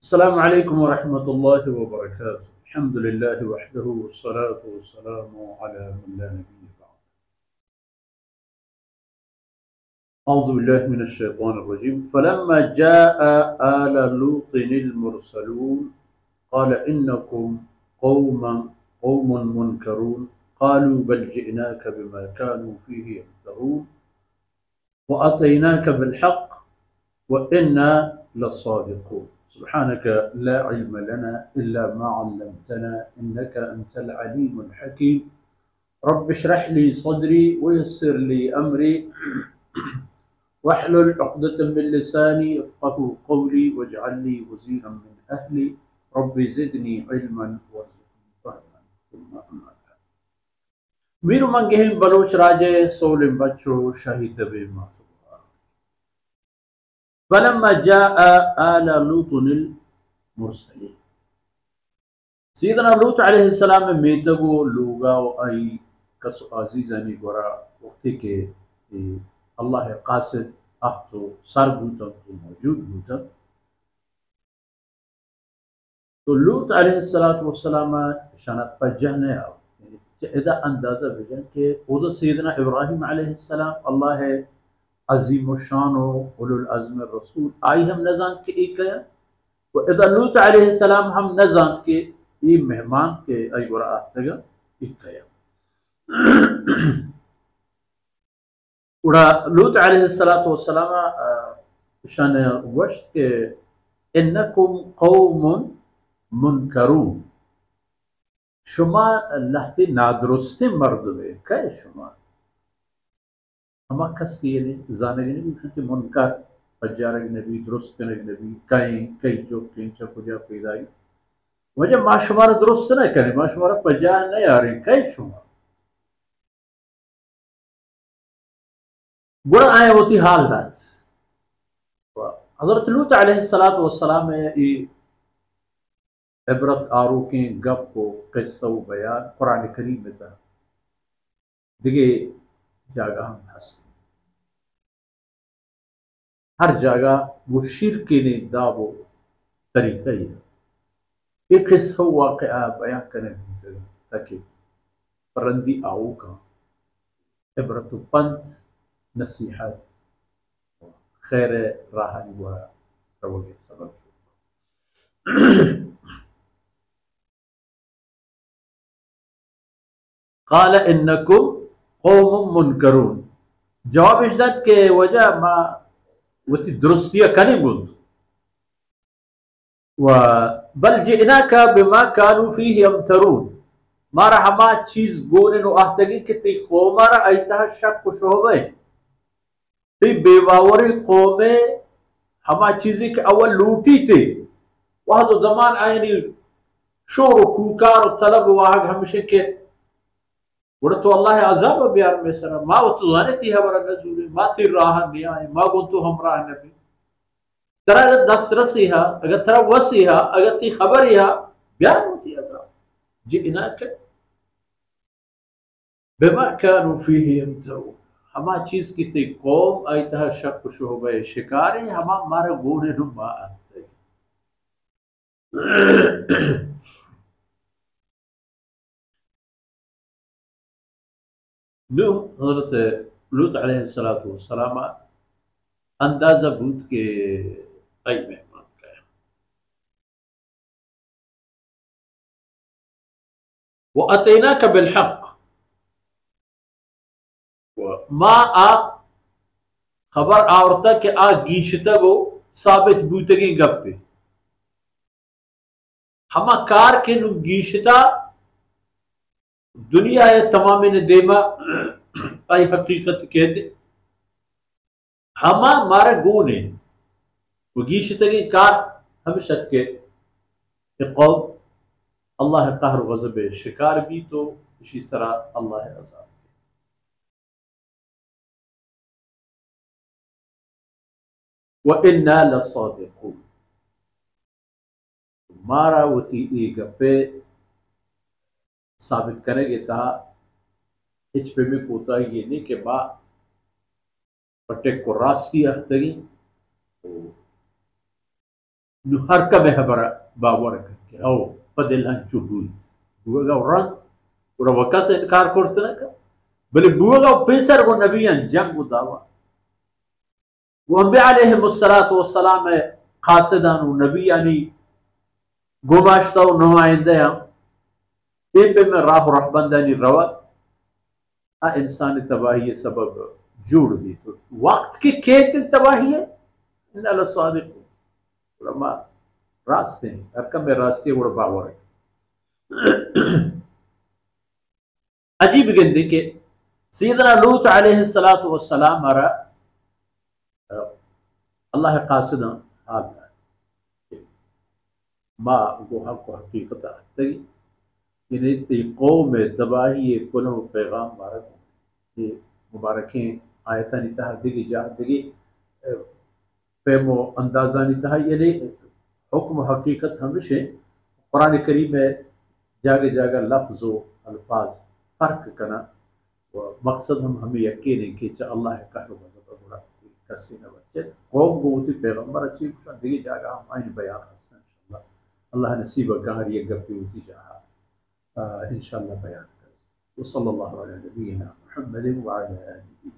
अस्सलामु अलैकुम वरहमतुल्लाहि वबरकातुहू। अल्हम्दुलिल्लाहि वहदहू वस्सलातु वस्सलामु अला मन ला नबिय्य बअद। अऊज़ु बिल्लाहि मिनश शैतानिर रजीम। फलम्मा जाअ आला लूतिनिल मुरसलून क़ाल इन्नकुम क़ौमुन मुनकरून क़ालू बल जि'नाका बिमा कानू फ़ीहि यम्तरून व अतैनाका बिल-हक़्क़ व इन्ना लस्सादिक़ून। सुब्हानक ला इल्म लना इल्ला मा अल्लमतना इन्नका अंतल अलीमुल हकीम। रब्बि इश्रह ली सदरी व यस्सिर ली अमरी वहलुल उक़दतम मिन लिसानी यफ़क़हू क़ौली वजअल ली वज़ीरन मिन अहली रब्बि ज़िदनी इल्मन वरज़ुक़नी फ़हमन। सुम्मा अम्मा बाद। वीर मंगेहिम बलोच राजे सोलिम बच्चो शहीद बे मातुबा। फलम्मा जाअ आला लूतिनिल मुरसलीन। सैयदना लूत अलैहिस्सलाम में मेतगो लूगा आई कसो अजीज़ानी गोरा वक्ति के अल्लाह कासिद अब तो सर बूतन तो मौजूद बूतन तो लूत अलैहिस्सलाम शनत पजहने आओ इदा अंदाजा बिजन के उदो सैयदना इब्राहिम अलैहिस्सलाम अल्लाह अजीम शान उलुल अज़्म रसूल आई हम नजान के एक व इदा लूत अलैहिस्सलाम हम नजान के ये मेहमान के आई गोरा आतगा एक उड़ा लूत अलैहिस्सलातु वस्सलाम शान वश्त के इन्नकुम कौमुन मुनकरून शुमा लहती नादुरुस्ती मर्दवे कै शुमा हमा कस की ये जानगे नहीं उठते मुनकर पजारग नबी दुरुस्त करने नबी कई कई जो किंचा पुजा पैदाई वजह माशुमारा दुरुस्त नहीं करे माशुमारा पजा नहीं आ रही कै शुमा बुरा आए होती हाल दात हज़रत लूत अलैहिस्सलातु वस्सलाम ये इबरत आरूके गप को किस्सा बयान कुरान करीम में था दिगे जगह हम हंसते हर जगह वो शिरके ने दावो तरीका ही है एक किस्सा वाक़या बयान करने ताकि परंदी आओ का इबरत पंथ नसीहत खैर राहनी हुआ रवोगे सबक क़ाल इन्नकुम क़ौमुन मुनकरून जवाब इजदत के वजह मा वती दुरुस्तिया कनी गुंद व बल जिनाका बिमा कानू फीहि यम्तरून मारा हमा चीज गोने नो आहतगी कि ती कौमारा ऐता शक कुछ हो गए ती बेबावरी कौमे हमा चीज़ी के अव्वल लूटी थे वह तो जमान आयनी शोर कूकार तलब वाहग हमेशा के वड़ा तो अल्लाह अज़ाब बयान में सरा मा वो तो जाने थी हमारा नजूल मा ती राह नहीं आए मा गो तो हम राह नबी तरा अगर दस्तरस हा अगर तरा वसी हा अगर ती खबर हा बयान होती अज़ाब जिना के बिमा कानू फीहि यम्तरून हमा चीज की ती कौम आई तहा शक शुबे शिकारी हमा मारे गोने नुमा आते नो हजरत लूत अलैहिस्सलातु वस्सलाम अंदाजा बूत के आई मेहमान का वो अतैना का बिलहक मा आ खबर आवरता के आ गीशता वो साबित बूतगी गप्पे हमा कार के नु गीशता दुनिया है तमाम ने देमा आई हकीकत कहते हमा मारा गुने वो गीशतगी कार हमेशा के कौम अल्लाह कहर गज़ब शिकार भी तो इसी तरह अल्लाह अज़ाब व इन्ना लसादिक़ून मारा वती ए गप्पे साबित करेंगे कहा इच पे में कोता ये नहीं कि बा पट्टे को रास्ती अख्तरी तो نهارك بهبرة باورك أو بدل هنجوبوت بوغا وران وربكاس إنكار كورتنك بل بوغا بيسر ونبيا جنب دعوة وهم عليهم الصلاة والسلام قاصدا ونبي يعني قماشتا ونمائندة إبه من راه رحبان داني روات إنسان تباهي سبب جوड़ दी तो वक्त की खेत तबाही है इन सादिक रास्ते हैं अरकम में रास्ते बड़ा बावर है अजीब गंदे के सैयदना लूत अलैहिस्सलातु वस्सलाम मरा अल्लाह कासिदा हाल मा गोहा को हकीकत तगी इन्हें ती कौम तबाही कुल पैगाम मारक ये मुबारकें आयता निता दिगी जा दिगी पेमो अंदाजा निता यानी हुक्म हकीकत हमेशा कुरान करीम में जागे जागा लफ्ज़ अल्फाज फ़र्क करना व मकसद हम हमें यकीन है कि अल्लाह कहर वज़ब बड़ा कसी न बच्चे कौम गोती पैगंबर अच्छी कुछ दिगी जागा हम आइन बयान हसन इंशाल्लाह अल्लाह नसीब कहर ये गप्पी होती जा इंशाल्लाह बयान कर वसल्लल्लाहु अलैहि नबीना मुहम्मद व अला आलिहि